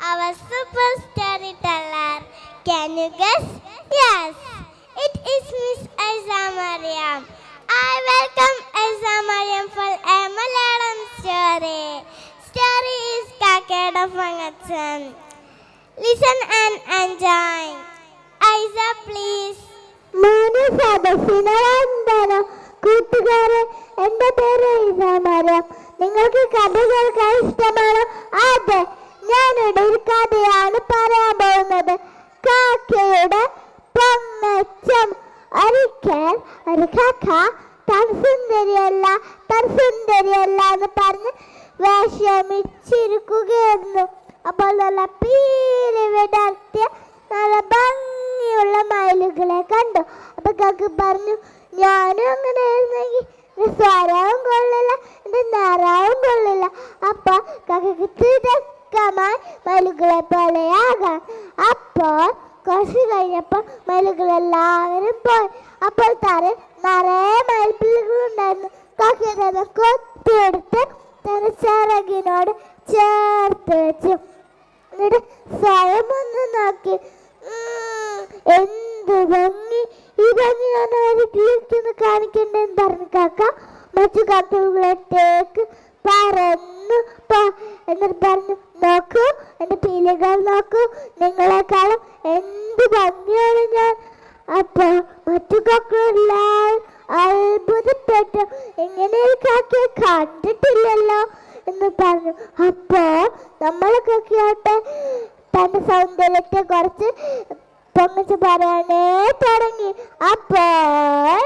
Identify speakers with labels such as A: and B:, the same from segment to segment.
A: our super storyteller. Can you guess? Yes, it is Miss Aiza Mariam. I welcome Aiza Mariam for a Malayalam story. Story is Kakeda Fangatsan. Listen and enjoy. Aiza, please.
B: കൂട്ടുകാരെ, എൻ്റെ പേര് ഐസ. നിങ്ങൾക്ക് കഥ കേൾക്കാൻ ഇഷ്ടമാണോ? അതെ, ഞാനിവിടെ ഒരു കഥയാണ് പറയാൻ പോകുന്നത്. കാക്കയുടെ പൊങ്ങച്ചം. ഒരിക്കൽ ഒരു കാക്ക താൻ സുന്ദരിയല്ല എന്ന് പറഞ്ഞ് വിഷമിച്ചിരിക്കുകയായിരുന്നു. അപ്പോൾ നല്ല പീലി വിടർത്തിയ നല്ല ഭംഗിയുള്ള മയിലുകളെ കണ്ടു. അപ്പൊ കാക്ക പറഞ്ഞു, ഞാനും അങ്ങനെ ആയിരുന്നെങ്കിൽ എൻ്റെ സ്വരവും കൊള്ളില്ല, എൻ്റെ നിറവും കൊള്ളില്ല. അപ്പൊ കാക്കയ്ക്ക് തിരക്കമായി മയിലുകളെ പോലെയാകാം. അപ്പോൾ കുറച്ച് കഴിഞ്ഞപ്പോൾ മയിലുകളെല്ലാവരും പോയി. അപ്പോൾ നിറയെ മയിൽപ്പിള്ളികളുണ്ടായിരുന്നു. കാക്കയെ കൊത്തിയെടുത്ത് തന്നെ ചിറകിനോട് ചേർത്ത് വെച്ചു. എന്നിട്ട് സ്വയം ഒന്ന് നോക്കി. എന്ത് ഭംഗി! ഈ ഭംഗി ഞാൻ ആരെങ്കിലും കാണിക്കണ്ടെന്ന് പറഞ്ഞു കാക്ക മറ്റു കാക്കകളേക്ക് പറന്നു എന്നിട്ട് പറഞ്ഞു, നോക്കൂ എൻ്റെ പീലികൾ നോക്കൂ, നിങ്ങളെക്കാളും എന്ത് ഭംഗിയാണ് ഞാൻ. അപ്പൊ മറ്റു കാക്കകളെല്ലാം അത്ഭുതപ്പെട്ടു. എങ്ങനെ കാക്കയെ കണ്ടിട്ടില്ലല്ലോ എന്ന് പറഞ്ഞു. അപ്പോ നമ്മളെ കാക്കയാട്ടെ തന്റെ സൗന്ദര്യത്തെ കുറിച്ച് പൊങ്ങിച്ച് പറയാനേ തുടങ്ങി. അപ്പോൾ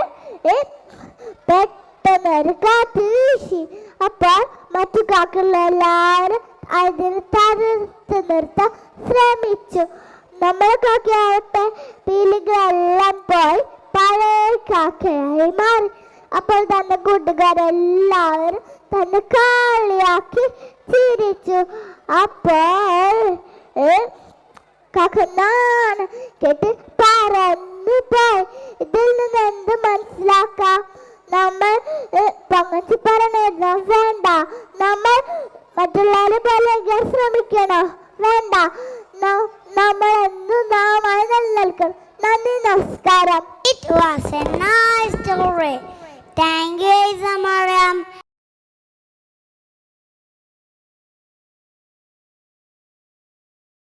B: പെട്ടെന്നൊരു കാറ്റ് വീശി. അപ്പോൾ മറ്റു കാക്കകളെല്ലാവരും അതിന് തടുത്ത് നിർത്താൻ ശ്രമിച്ചു. നമ്മളെ കാക്കയാവട്ടെ പീലികളെല്ലാം പോയി പഴയ കാക്കയായി മാറി. അപ്പോൾ തന്റെ കൂട്ടുകാരെല്ലാവരും തന്നെ കളിയാക്കി ചിരിച്ചു. അപ്പോൾ കാക്കനാണ് കേട്ട് പറന്നു പോയി. ഇതിൽ നിന്ന് എന്ത് മനസ്സിലാക്കാം? നമ്മൾ പൊങ്ങച്ചി പറഞ്ഞിരുന്നോ? വേണ്ട. നമ്മൾ മറ്റുള്ളവരെ പോലെ ശ്രമിക്കണോ? വേണ്ട. നമ്മൾ എന്നും നാമായി നിലനിൽക്കണം. നന്ദി, നമസ്കാരം.
A: It was a nice story. Thank you, Aiza Mariam.